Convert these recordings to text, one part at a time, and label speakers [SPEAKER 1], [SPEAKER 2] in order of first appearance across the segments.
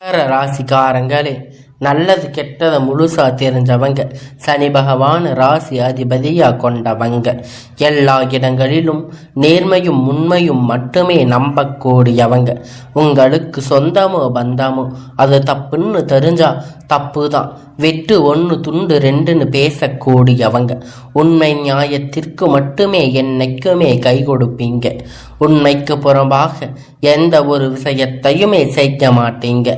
[SPEAKER 1] மகர ராசிக்காரங்களே, நல்லது கெட்டதை முழுசா தெரிஞ்சவங்க, சனி பகவான் ராசி அதிபதியா கொண்டவங்க, எல்லா இடங்களிலும் நேர்மையும் உண்மையும் மட்டுமே நம்பக்கூடியவங்க. உங்களுக்கு சொந்தமோ பந்தமோ அது தப்புன்னு தெரிஞ்சா தப்பு தான், வெட்டு ஒன்று துண்டு ரெண்டுன்னு பேசக்கூடியவங்க. உண்மை நியாயத்திற்கு மட்டுமே என்னைக்குமே கை கொடுப்பீங்க. உண்மைக்கு புறம்பாக எந்த ஒரு விஷயத்தையுமே செய்ய மாட்டீங்க.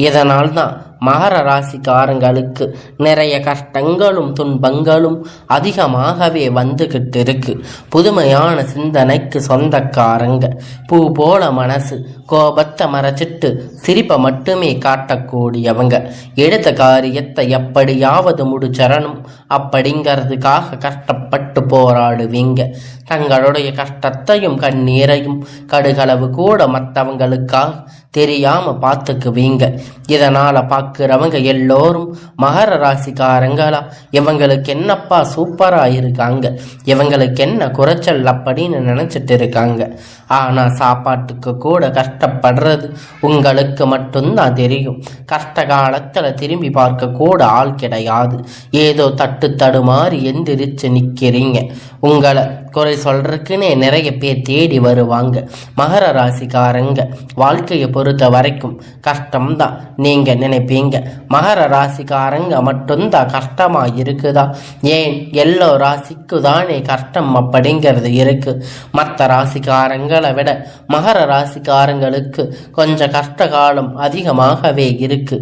[SPEAKER 1] இதனால்தான் மகர ராசிக்காரங்களுக்கு நிறைய கஷ்டங்களும் துன்பங்களும் அதிகமாகவே வந்துகிட்டு இருக்கு. புதுமையான சிந்தனைக்கு சொந்தக்காரங்க, பூ போல மனசு, கோபத்தை மறைச்சிட்டு சிரிப்பை மட்டுமே காட்டக்கூடியவங்க. எடுத்த காரியத்தை எப்படியாவது முடிச்சரணும் அப்படிங்கிறதுக்காக கஷ்டப்பட்டு போராடுவீங்க. தங்களுடைய கஷ்டத்தையும் கண்ணீரையும் கடுகளவு கூட மற்றவங்களுக்காக தெரியாம பார்த்துக்குவீங்க. இதனால பார்க்கிறவங்க எல்லோரும் மகர ராசிக்காரங்களா, இவங்களுக்கு என்னப்பா சூப்பரா இருக்காங்க, இவங்களுக்கு என்ன குறைச்சல் அப்படின்னு நினைச்சிட்டு இருக்காங்க. ஆனா சாப்பாட்டுக்கு கூட கஷ்டப்படுறது உங்களுக்கு மட்டும்தான் தெரியும். கஷ்ட காலத்துல திரும்பி பார்க்க கூட ஆள் கிடையாது. ஏதோ தட்டு தடுமாறி எந்திரிச்சு நிக்கிறீங்க. உங்களை குறை சொல்றதுக்குன்னே நிறைய பேர் தேடி வருவாங்க. மகர ராசிக்காரங்க வாழ்க்கையை பொறுத்த வரைக்கும் கஷ்டம்தான் நீங்க நினைப்பீங்க. மகர ராசிக்காரங்க மட்டும்தான் கஷ்டமா இருக்குதா? ஏன் எல்லா ராசிக்கு தானே கஷ்டம் அப்படிங்கிறது இருக்கு. மற்ற ராசிக்காரங்களை விட மகர ராசிக்காரங்களுக்கு கொஞ்சம் கஷ்ட காலம் அதிகமாகவே இருக்கு.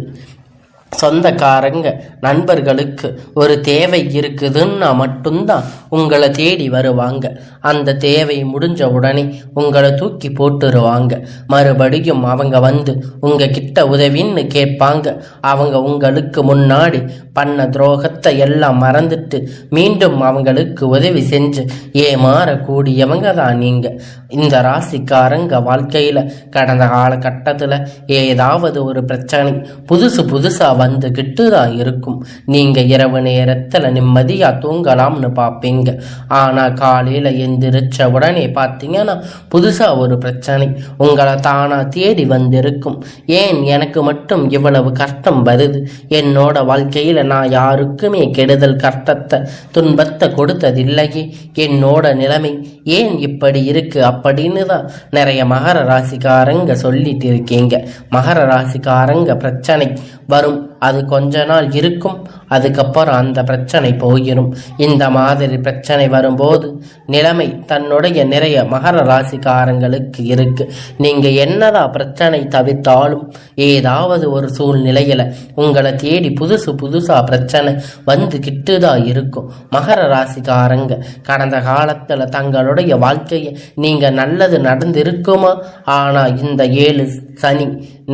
[SPEAKER 1] சொந்தக்காரங்க நண்பர்களுக்கு ஒரு தேவை இருக்குதுன்னா மட்டும்தான் உங்களை தேடி வருவாங்க. அந்த தேவை முடிஞ்ச உடனே உங்களை தூக்கி போட்டுருவாங்க. மறுபடியும் அவங்க வந்து உங்ககிட்ட உதவின்னு கேட்பாங்க. அவங்க உங்களுக்கு முன்னாடி பண்ண துரோகத்தை எல்லாம் மறந்துட்டு மீண்டும் அவங்களுக்கு உதவி செஞ்சு ஏமாறக்கூடியவங்க தான் நீங்க. இந்த ராசிக்காரங்க வாழ்க்கையில கடந்த காலகட்டத்துல ஏதாவது ஒரு பிரச்சனை புதுசா வந்துகிட்டு தான் இருக்கும். நீங்க இரவு நேரத்துல நிம்மதியா தூங்கலாம்னு பார்ப்பீங்க. ஆனா காலையில எந்திரிச்ச உடனே பார்த்தீங்கன்னா புதுசா ஒரு பிரச்சனை உங்களை தானா தேடி வந்திருக்கும். ஏன் எனக்கு மட்டும் இவ்வளவு கஷ்டம் வருது? என்னோட வாழ்க்கையில நான் யாருக்குமே கெடுதல் கஷ்டத்தை துன்பத்தை கொடுத்ததில்லையே. என்னோட நிலைமை ஏன் இப்படி இருக்கு அப்படின்னு தான் நிறைய மகர ராசிக்காரங்க சொல்லிட்டு இருக்கீங்க. மகர ராசிக்காரங்க பிரச்சனை வரும், அது கொஞ்ச நாள் இருக்கும், அதுக்கப்புறம் அந்த பிரச்சனை போயிடும். இந்த மாதிரி பிரச்சனை வரும்போது நிலைமை தன்னுடைய நிறைய மகர ராசிக்காரங்களுக்கு இருக்கு. நீங்க என்னதான் பிரச்சனை தவிர்த்தாலும் ஏதாவது ஒரு சூழ்நிலையில உங்களை தேடி புதுசா பிரச்சனை வந்துகிட்டு தான் இருக்கும். மகர ராசிக்காரங்க கடந்த காலத்துல தங்களுடைய வாழ்க்கையை நீங்க நல்லது நடந்திருக்குமா? ஆனா இந்த 7 சனி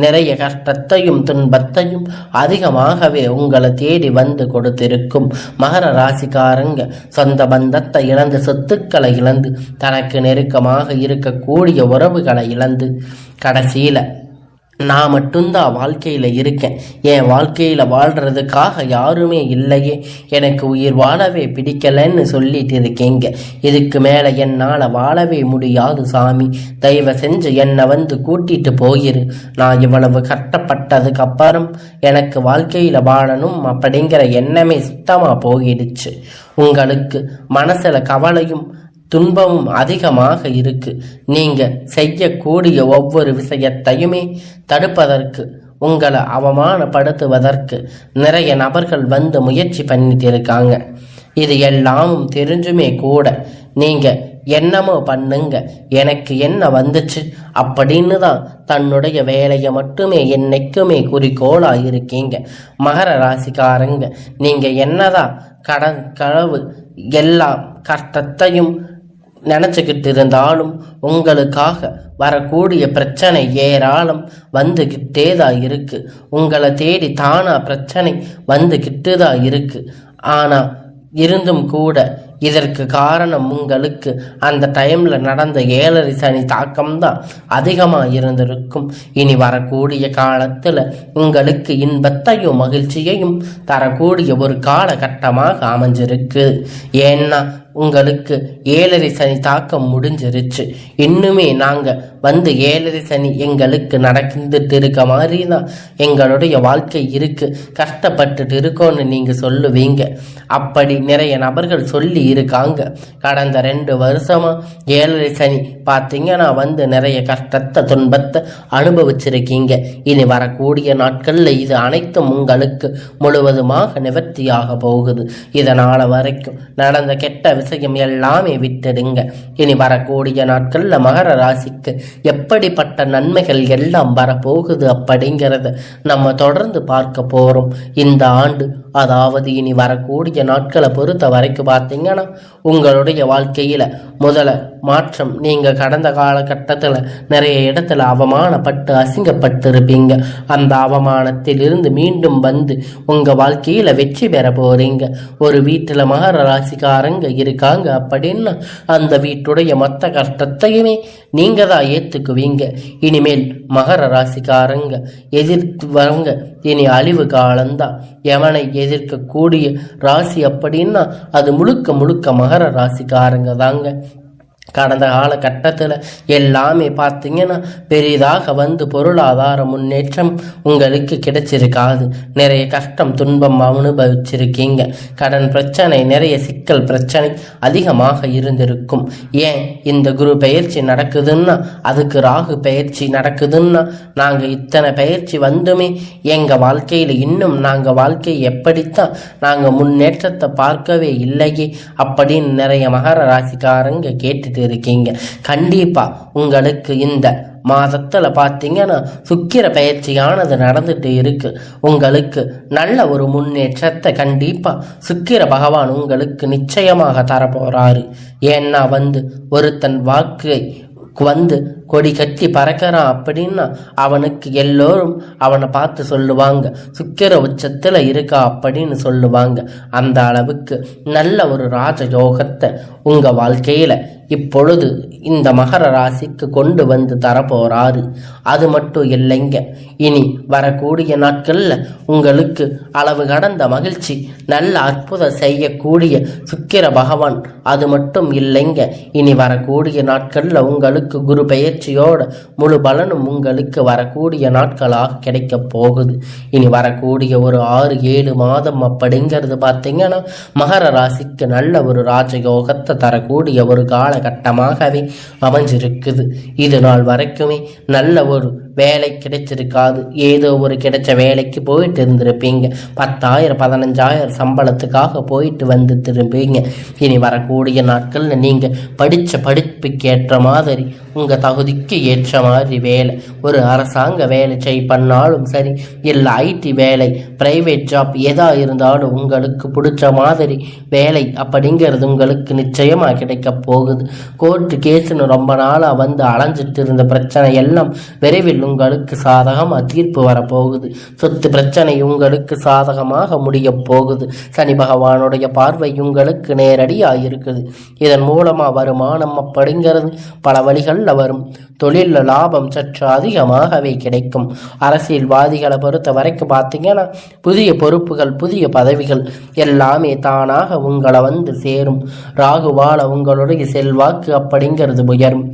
[SPEAKER 1] நிறைய கஷ்டத்தையும் துன்பத்தையும் அதிகமாகவே உங்களை தேடி வந்து கொடுத்திருக்கும். மகர ராசிக்காரங்க சொந்த பந்தத்தை இழந்து, சொத்துக்களை இழந்து, தனக்கு நெருக்கமாக இருக்கக்கூடிய உறவுகளை இழந்து, கடைசியில நான் மட்டும்தான் வாழ்க்கையில இருக்கேன், என் வாழ்க்கையில வாழ்றதுக்காக யாருமே இல்லையே, எனக்கு உயிர் வாழவே பிடிக்கலன்னு சொல்லிட்டு இருக்கீங்க. இதுக்கு மேல என்னால வாழவே முடியாது சாமி, தயவு செஞ்சு என்னை வந்து கூட்டிட்டு போயிரு. நான் இவ்வளவு கஷ்டப்பட்டதுக்கு அப்புறம் எனக்கு வாழ்க்கையில வாழணும் அப்படிங்கிற எண்ணமே சுத்தமா போயிடுச்சு. உங்களுக்கு மனசுல கவலையும் துன்பமும் அதிகமாக இருக்கு. நீங்க செய்யக்கூடிய ஒவ்வொரு விஷயத்தையுமே தடுப்பதற்கு, உங்களை அவமானப்படுத்துவதற்கு நிறைய நபர்கள் வந்து முயற்சி பண்ணிட்டு இருக்காங்க. இது எல்லாம் தெரிஞ்சுமே கூட நீங்க என்னமோ பண்ணுங்க, எனக்கு என்ன வந்துச்சு அப்படின்னு தான் தன்னுடைய வேலையை மட்டுமே என்னைக்குமே குறிக்கோளா இருக்கீங்க. மகர ராசிக்காரங்க நீங்க என்னதான் களவு எல்லா கஷ்டத்தையும் நினைச்சுக்கிட்டு இருந்தாலும் உங்களுக்காக வரக்கூடிய பிரச்சனை ஏராளம் வந்துகிட்டே தான் இருக்கு. உங்களை தேடி தானா பிரச்சனை வந்துகிட்டு தான் இருக்கு. ஆனா இருந்தும் கூட இதற்கு காரணம் உங்களுக்கு அந்த டைம்ல நடந்த 7 சனி தாக்கம்தான் அதிகமா இருந்திருக்கும். இனி வரக்கூடிய காலத்துல உங்களுக்கு இன்பத்தையும் மகிழ்ச்சியையும் தரக்கூடிய ஒரு காலகட்டமாக அமைஞ்சிருக்கு. ஏன்னா உங்களுக்கு 7.5 சனி தாக்கம் முடிஞ்சிருச்சு. இன்னுமே நாங்க வந்து 7.5 சனி எங்களுக்கு நடந்துட்டு இருக்க மாதிரி தான் எங்களுடைய வாழ்க்கை இருக்கு, கஷ்டப்பட்டுட்டு இருக்கோன்னு நீங்க சொல்லுவீங்க. அப்படி நிறைய நபர்கள் சொல்லி இருக்காங்க. கடந்த 2 வருஷமா 7.5 சனி பார்த்தீங்கன்னா வந்து நிறைய கஷ்டத்தை துன்பத்தை அனுபவிச்சிருக்கீங்க. இனி வரக்கூடிய நாட்கள்ல இது அனைத்தும் உங்களுக்கு முழுவதுமாக நிவர்த்தியாக போகுது. இதனால வரைக்கும் நடந்த கெட்ட விஷயம் எல்லாமே விட்டுடுங்க. இனி வரக்கூடிய நாட்கள்ல மகர ராசிக்கு எப்படிப்பட்ட நன்மைகள் எல்லாம் வரப்போகுது அப்படிங்கிறத நம்ம தொடர்ந்து பார்க்க போறோம். இந்த ஆண்டு, அதாவது இனி வரக்கூடிய நாட்களை பொறுத்த வரைக்கும் பார்த்தீங்கன்னா உங்களுடைய வாழ்க்கையில முதல மாற்றம். நீங்க கடந்த காலகட்டத்தில் நிறைய இடத்துல அவமானப்பட்டு அசிங்கப்பட்டு இருப்பீங்க. அந்த அவமானத்தில் இருந்து மீண்டும் வந்து உங்க வாழ்க்கையில வெற்றி பெற போறீங்க. ஒரு வீட்டுல மகர ராசிக்காரங்க இருக்காங்க அப்படின்னா அந்த வீட்டுடைய மொத்த கஷ்டத்தையுமே நீங்க தான் ஏத்துக்குவீங்க. இனிமேல் மகர ராசிக்காரங்க எதிர்த்து வரங்க இனி அழிவு காலம்தான். எவனை எதிர்க்கக்கூடிய ராசி அப்படின்னா அது முழுக்க முழுக்க மகர ராசிக்காரங்க தாங்க. கடந்த காலகட்டத்தில் எல்லாமே பார்த்தீங்கன்னா பெரிதாக வந்து பொருளாதார முன்னேற்றம் உங்களுக்கு கிடைச்சிருக்காது. நிறைய கஷ்டம் துன்பம் அனுபவிச்சிருக்கீங்க. கடன் பிரச்சனை, நிறைய சிக்கல் பிரச்சனை அதிகமாக இருந்திருக்கும். ஏன் இந்த குரு பயிற்சி நடக்குதுன்னா, அதுக்கு ராகு பயிற்சி நடக்குதுன்னா, நாங்கள் இத்தனை பயிற்சி வந்துமே எங்கள் வாழ்க்கையில் இன்னும் நாங்கள் வாழ்க்கையை எப்படித்தான் நாங்கள் முன்னேற்றத்தை பார்க்கவே இல்லையே அப்படின்னு நிறைய மகர ராசிக்காரங்க கேட்டுட்டு இருக்கீங்க. கண்டிப்பா உங்களுக்கு இந்த மாதத்துல பார்த்தீங்கன்னா சுக்கிர பயிற்சியானது நடந்துட்டு இருக்கு. உங்களுக்கு நல்ல ஒரு முன்னேற்றத்தை கண்டிப்பா சுக்கிர பகவான் உங்களுக்கு நிச்சயமாக தரப்போறாரு. ஏன்னா வந்து ஒருத்தன் வாக்கை வந்து கொடி கட்டி பறக்கிறான் அப்படின்னா அவனுக்கு எல்லோரும் அவனை பார்த்து சொல்லுவாங்க சுக்கிர உச்சத்துல இருக்கா அப்படின்னு சொல்லுவாங்க. அந்த அளவுக்கு நல்ல ஒரு ராஜயோகத்தை உங்க வாழ்க்கையில இப்பொழுது இந்த மகர ராசிக்கு கொண்டு வந்து தரப்போறாரு. அது மட்டும் இல்லைங்க, இனி வரக்கூடிய நாட்கள்ல உங்களுக்கு அளவு கடந்த மகிழ்ச்சி, நல்ல அற்புதம் செய்யக்கூடிய சுக்கிர பகவான். அது மட்டும் இல்லைங்க, இனி வரக்கூடிய நாட்கள்ல உங்களுக்கு குரு பயிற்சியோட முழு பலனும் உங்களுக்கு வரக்கூடிய நாட்களாக கிடைக்க போகுது. இனி வரக்கூடிய ஒரு 6-7 மாதம் அப்படிங்கிறது பார்த்தீங்கன்னா மகர ராசிக்கு நல்ல ஒரு ராஜயோகத்தை தரக்கூடிய ஒரு காலகட்டமாகவே அமைஞ்சிருக்குது. இது நாள் வரைக்குமே நல்ல ஒரு வேலை கிடைச்சிருக்காது. ஏதோ ஒரு கிடைச்ச வேலைக்கு போயிட்டு இருந்திருப்பீங்க. 10,000-15,000 சம்பளத்துக்காக போயிட்டு வந்து திரும்பீங்க. இனி வரக்கூடிய நாட்கள்ல நீங்க படிச்ச படிப்புக்கு ஏற்ற மாதிரி உங்க தகுதிக்கு ஏற்ற மாதிரி வேலை, ஒரு அரசாங்க வேலை பண்ணாலும் சரி, இல்லை ஐடி வேலை, பிரைவேட் ஜாப் எதா இருந்தாலும் உங்களுக்கு பிடிச்ச மாதிரி வேலை அப்படிங்கிறது உங்களுக்கு நிச்சயமா கிடைக்க போகுது. கோர்ட்டு கேஸ்ன்னு ரொம்ப நாளா வந்து அலைஞ்சிட்டு இருந்த பிரச்சனை எல்லாம் விரைவில் உங்களுக்கு சாதகமாக தீர்ப்பு வரப்போகுது. சொத்து பிரச்சனை உங்களுக்கு சாதகமாக முடிய போகுது. சனி பகவானுடைய பார்வை உங்களுக்கு நேரடியாக இருக்குது. இதன் மூலமா வருமானம் அப்படிங்கிறது பல வழிகளில் வரும். தொழில் லாபம் சற்று அதிகமாகவே கிடைக்கும். அரசியல்வாதிகளை பொறுத்த வரைக்கும் பார்த்தீங்கன்னா புதிய பொறுப்புகள், புதிய பதவிகள் எல்லாமே தானாக உங்களை வந்து சேரும். ராகுவால உங்களுடைய செல்வாக்கு அப்படிங்கிறது உயரும்.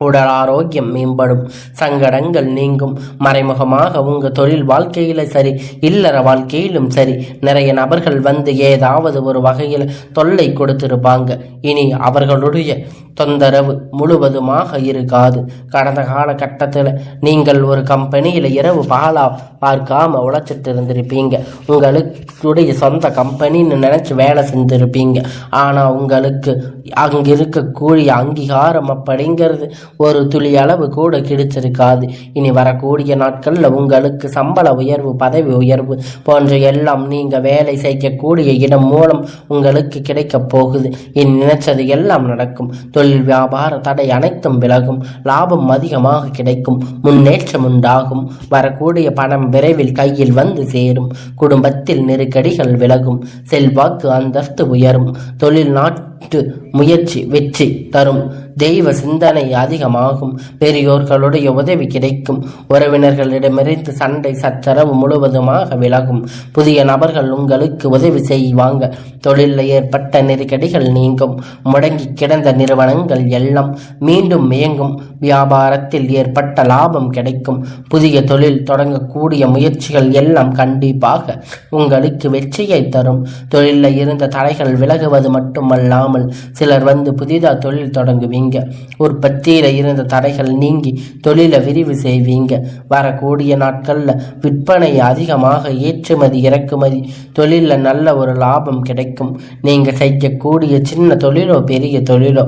[SPEAKER 1] உடல் ஆரோக்கியம் மேம்படும். சங்கடங்கள் நீங்கும். மறைமுகமாக உங்க தொழில் வாழ்க்கையில சரி, இல்லற வாழ்க்கையிலும் சரி, நிறைய நபர்கள் வந்து ஏதாவது ஒரு வகையில் தொல்லை கொடுத்திருப்பாங்க. இனி அவர்களுடைய தொந்தரவு முழுவதுமாக இருக்காது. கடந்த காலகட்டத்தில் நீங்கள் ஒரு கம்பெனியில் இரவு பகலா பார்க்காம உழைச்சிட்டு இருந்திருப்பீங்க. உங்களுடைய சொந்த கம்பெனின்னு நினைச்சு வேலை செஞ்சிருப்பீங்க. ஆனால் உங்களுக்கு அங்கே இருக்கக்கூடிய அங்கீகாரம் அப்படிங்கிறது ஒரு துளி அளவு கூட கிடைச்சிருக்காது. இனி வரக்கூடிய நாட்களில் உங்களுக்கு சம்பள உயர்வு, பதவி உயர்வு போன்ற எல்லாம் நீங்கள் வேலை செய்யக்கூடிய இடம் மூலம் உங்களுக்கு கிடைக்க போகுது. இனி நினைச்சது எல்லாம் நடக்கும். தொழில் வியாபார தடை அனைத்தும் விலகும். லாபம் அதிகமாக கிடைக்கும். முன்னேற்றம் உண்டாகும். வரக்கூடிய பணம் விரைவில் கையில் வந்து சேரும். குடும்பத்தில் நெருக்கடிகள் விலகும். செல்வாக்கு அந்தஸ்து உயரும். தொழில் முயற்சி வெற்றி தரும். தெய்வ சிந்தனை அதிகமாகும். பெரியோர்களுடைய உதவி கிடைக்கும். உறவினர்களிடமிருந்து சண்டை சச்சரவு முழுவதுமாக விலகும். புதிய நபர்கள் உங்களுக்கு உதவி செய்வாங்க. தொழிலில் ஏற்பட்ட நெருக்கடிகள் நீங்கும். முடங்கி கிடந்த நிறுவனங்கள் எல்லாம் மீண்டும் இயங்கும். வியாபாரத்தில் ஏற்பட்ட லாபம் கிடைக்கும். புதிய தொழில் தொடங்கக்கூடிய முயற்சிகள் எல்லாம் கண்டிப்பாக உங்களுக்கு வெற்றியை தரும். தொழிலில் இருந்த தடைகள் விலகுவது மட்டுமல்லாமல் சிலர் வந்து புதிதாக தொழில் தொடங்குவீங்க. உற்பத்தியில இருந்த தடைகள் நீங்கி தொழிலை விரிவு செய்வீங்க. வரக்கூடிய நாட்கள்ல விற்பனை அதிகமாக, ஏற்றுமதி இறக்குமதி தொழில நல்ல ஒரு லாபம் கிடைக்கும். நீங்க செய்யக்கூடிய சின்ன தொழிலோ பெரிய தொழிலோ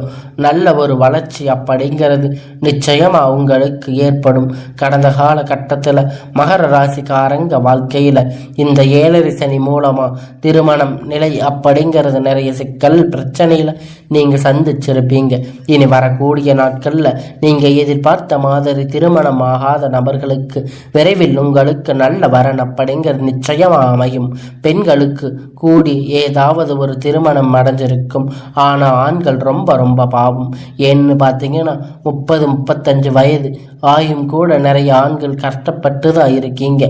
[SPEAKER 1] நல்ல ஒரு வளர்ச்சி அப்படிங்கிறது நிச்சயமா உங்களுக்கு ஏற்படும். கடந்த கால கட்டத்துல மகர ராசிக்காரங்க வாழ்க்கையில இந்த 7 சனி மூலமா திருமணம் நிலை அப்படிங்கிறது நிறைய சிக்கல் பிரச்சனையில நீங்க சந்திச்சிருப்பீங்க. இனி வரக்கூடிய நாட்கள்ல நீங்க எதிர்பார்த்த மாதிரி திருமணம் ஆகாத நபர்களுக்கு விரைவில் உங்களுக்கு நல்ல வரன் அப்படிங்கிறது நிச்சயமா அமையும். பெண்களுக்கு கூடி ஏதாவது ஒரு திருமணம் அடைஞ்சிருக்கும். ஆனா ஆண்கள் ரொம்ப ரொம்ப பாவம். ஏன்னு பார்த்தீங்கன்னா 30-35 வயது ஆயும் கூட நிறைய ஆண்கள் கஷ்டப்பட்டு தான் இருக்கீங்க.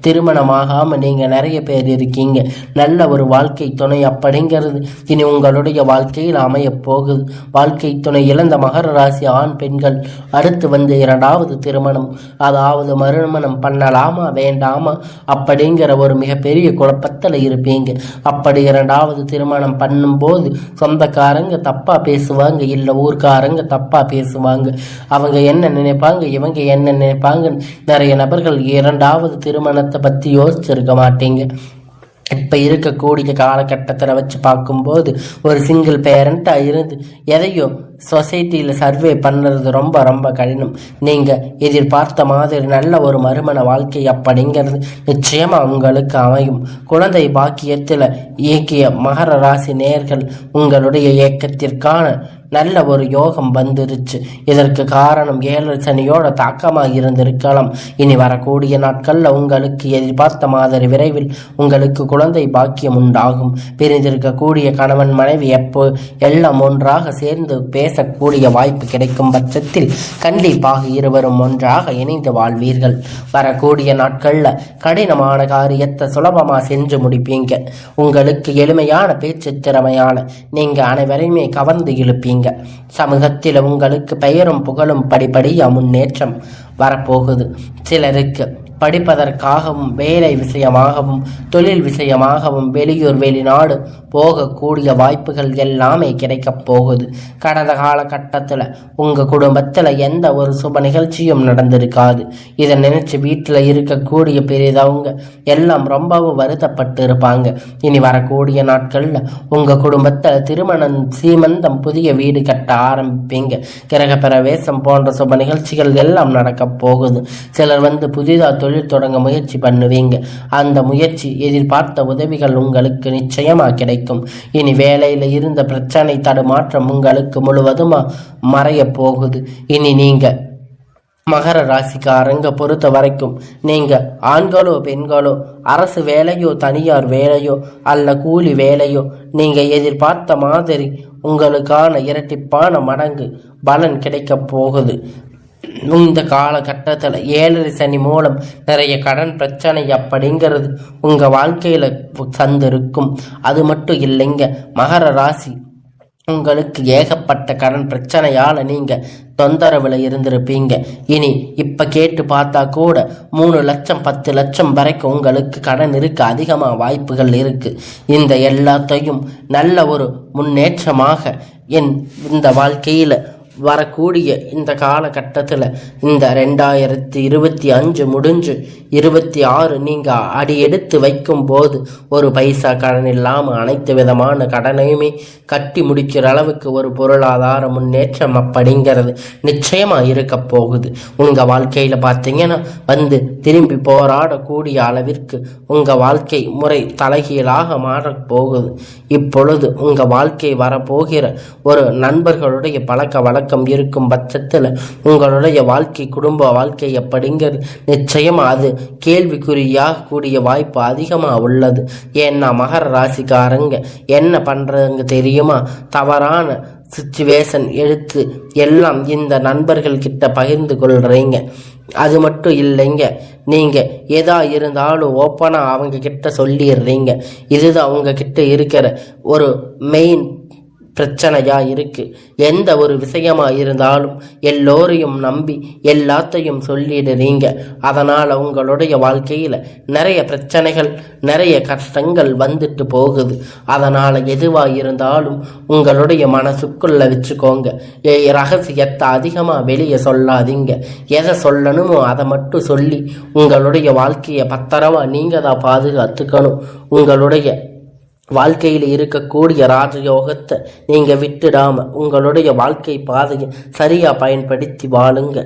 [SPEAKER 1] திருமணமாகாம நீங்க நிறைய பேர் இருக்கீங்க. நல்ல ஒரு வாழ்க்கை துணை அப்படிங்கிறது இனி உங்களுடைய வாழ்க்கையில் அமைய போகுது. வாழ்க்கை துணை இழந்த மகர ராசி ஆண் பெண்கள் அடுத்து வந்து 2வது திருமணம், அதாவது மறுமணம் பண்ணலாமா வேண்டாமா அப்படிங்கிற ஒரு மிகப்பெரிய குழப்பத்தில் இருப்பீங்க. அப்படி 2வது திருமணம் பண்ணும்போது சொந்தக்காரங்க தப்பா பேசுவாங்க, இல்லை ஊர்க்காரங்க தப்பா பேசுவாங்க. அவங்க என்ன நினைப்பாங்க, இவங்க என்ன நினைப்பாங்க. நிறைய நபர்கள் 2வது திருமணத்தை பத்தி யோசிச்சிருக்க மாட்டீங்க. இப்போ இருக்கக்கூடிய காலகட்டத்தில் வச்சு பார்க்கும்போது ஒரு சிங்கிள் பேரண்ட்டாக இருந்து எதையோ சொசைட்டியில் சர்வே பண்ணுறது ரொம்ப ரொம்ப கடினம். நீங்கள் எதிர்பார்த்த மாதிரி நல்ல ஒரு மறுமண வாழ்க்கை அப்படிங்கிறது நிச்சயமாக உங்களுக்கு அமையும். குழந்தை பாக்கியத்தில் இயக்கிய மகர ராசி நேயர்கள் உங்களுடைய இயக்கத்திற்கான நல்ல ஒரு யோகம் வந்துருச்சு. இதற்கு காரணம் 7 சனியோட தாக்கமாக இருந்திருக்கலாம். இனி வரக்கூடிய நாட்களில் உங்களுக்கு எதிர்பார்த்த மாதிரி விரைவில் உங்களுக்கு குழந்தை பாக்கியம் உண்டாகும். பிரிந்திருக்கக்கூடிய கணவன் மனைவி எப்போ எல்லாம் ஒன்றாக சேர்ந்து பேசக்கூடிய வாய்ப்பு கிடைக்கும் பட்சத்தில் கண்டிப்பாக இருவரும் ஒன்றாக இணைந்து வாழ்வீர்கள். வரக்கூடிய நாட்களில் கடினமான காரியத்தை சுலபமாக செஞ்சு முடிப்பீங்க. உங்களுக்கு எளிமையான பேச்சு திறமையான நீங்கள் அனைவரையுமே கவர்ந்து இழுப்பீங்க. சமூகத்தில் உங்களுக்கு பெயரும் புகழும் படிப்படியா முன்னேற்றம் வரப்போகுது. சிலருக்கு படிப்பதற்காகவும் வேலை விஷயமாகவும் தொழில் விஷயமாகவும் வெளியூர் வெளிநாடு போகக்கூடிய வாய்ப்புகள் எல்லாமே கிடைக்கப் போகுது. கடந்த காலகட்டத்தில் உங்கள் குடும்பத்தில் எந்த ஒரு சுப நிகழ்ச்சியும் நடந்திருக்காது. இதை நினைச்சு வீட்டில் இருக்கக்கூடிய பெரியதவங்க எல்லாம் ரொம்பவும் வருத்தப்பட்டு இருப்பாங்க. இனி வரக்கூடிய நாட்களில் உங்கள் குடும்பத்தில் திருமணம், சீமந்தம், புதிய வீடு கட்ட ஆரம்பிப்பீங்க. கிரக பிரவேசம் போன்ற சுப நிகழ்ச்சிகள் எல்லாம் நடக்கப் போகுது. சிலர் வந்து புதிதாக தொழில் தொடங்க முயற்சி பண்ணுவீங்க. அந்த முயற்சி எதிர்பார்த்த உதவிகள் உங்களுக்கு நிச்சயமா கிடைக்கும். இனி வேலையில இருந்த பிரச்சனை தடுமாற்றம் உங்களுக்கு முழுவதுமா மறைய போகுது. இனி நீங்க மகர ராசிக்காரங்க பொறுத்த வரைக்கும் நீங்க ஆண்களோ பெண்களோ அரசு வேலையோ தனியார் வேலையோ அல்ல கூலி வேலையோ நீங்க எதிர்பார்த்த மாதிரி உங்களுக்கான இரட்டிப்பான மடங்கு பலன் கிடைக்க போகுது. இந்த காலகட்டத்தில் 7 சனி மூலம் நிறைய கடன் பிரச்சனை அப்படிங்கிறது உங்க வாழ்க்கையில சந்திருக்கும். அது மட்டும் இல்லைங்க, மகர ராசி உங்களுக்கு ஏகப்பட்ட கடன் பிரச்சனையால நீங்க தொந்தரவுல இருந்திருப்பீங்க. இனி இப்ப கேட்டு பார்த்தா கூட 3 லட்சம் 10 லட்சம் வரைக்கும் உங்களுக்கு கடன் இருக்க அதிகமாக வாய்ப்புகள் இருக்கு. இந்த எல்லாத்தையும் நல்ல ஒரு முன்னேற்றமாக இந்த வாழ்க்கையில வரக்கூடிய இந்த காலகட்டத்தில் இந்த 2025 முடிஞ்சு 26 நீங்கள் அடி எடுத்து வைக்கும் போது ஒரு பைசா கடன் இல்லாமல் அனைத்து விதமான கடனையுமே கட்டி முடிக்கிற அளவுக்கு ஒரு பொருளாதார முன்னேற்றம் அப்படிங்கிறது நிச்சயமாக இருக்க போகுது. உங்கள் வாழ்க்கையில் பார்த்தீங்கன்னா வந்து திரும்பி போராடக்கூடிய அளவிற்கு உங்கள் வாழ்க்கை முறை தலைகீழாக மாறப்போகுது. இப்பொழுது உங்கள் வாழ்க்கை வரப்போகிற ஒரு நண்பர்களுடைய பழக்க பழக்கம் இருக்கும் பட்சத்தில் உங்களுடைய வாழ்க்கை குடும்ப வாழ்க்கை எப்படிங்கிறது நிச்சயமா அது கேள்விக்குறியாக கூடிய வாய்ப்பு அதிகமாக உள்ளது. ஏன்னா மகர ராசிக்காரங்க என்ன பண்றதுங்க தெரியுமா, தவறான சிச்சுவேஷன் எடுத்து எல்லாம் இந்த நண்பர்கள் கிட்ட பகிர்ந்து கொள்றீங்க. அது மட்டும் இல்லைங்க, நீங்க எதா இருந்தாலும் ஓப்பனா அவங்க கிட்ட சொல்லிடுறீங்க. இதுதான் அவங்க கிட்ட இருக்கிற ஒரு மெயின் பிரச்சனையா இருக்கு. எந்த ஒரு விஷயமா இருந்தாலும் எல்லோரையும் நம்பி எல்லாத்தையும் சொல்லிடுறீங்க. அதனால உங்களுடைய வாழ்க்கையில நிறைய பிரச்சனைகள் நிறைய கஷ்டங்கள் வந்துட்டு போகுது. அதனால எதுவா இருந்தாலும் உங்களுடைய மனசுக்குள்ள வச்சுக்கோங்க. ரகசியத்தை அதிகமா வெளியே சொல்லாதீங்க. எதை சொல்லணுமோ அதை மட்டும் சொல்லி உங்களுடைய வாழ்க்கையை பத்திரமா நீங்க தான் பாதுகாத்துக்கணும். உங்களுடைய வாழ்க்கையில் இருக்கக்கூடிய ராஜயோகத்தை நீங்க விட்டுடாம உங்களுடைய வாழ்க்கை பாதையை சரியா பயன்படுத்தி வாழுங்க.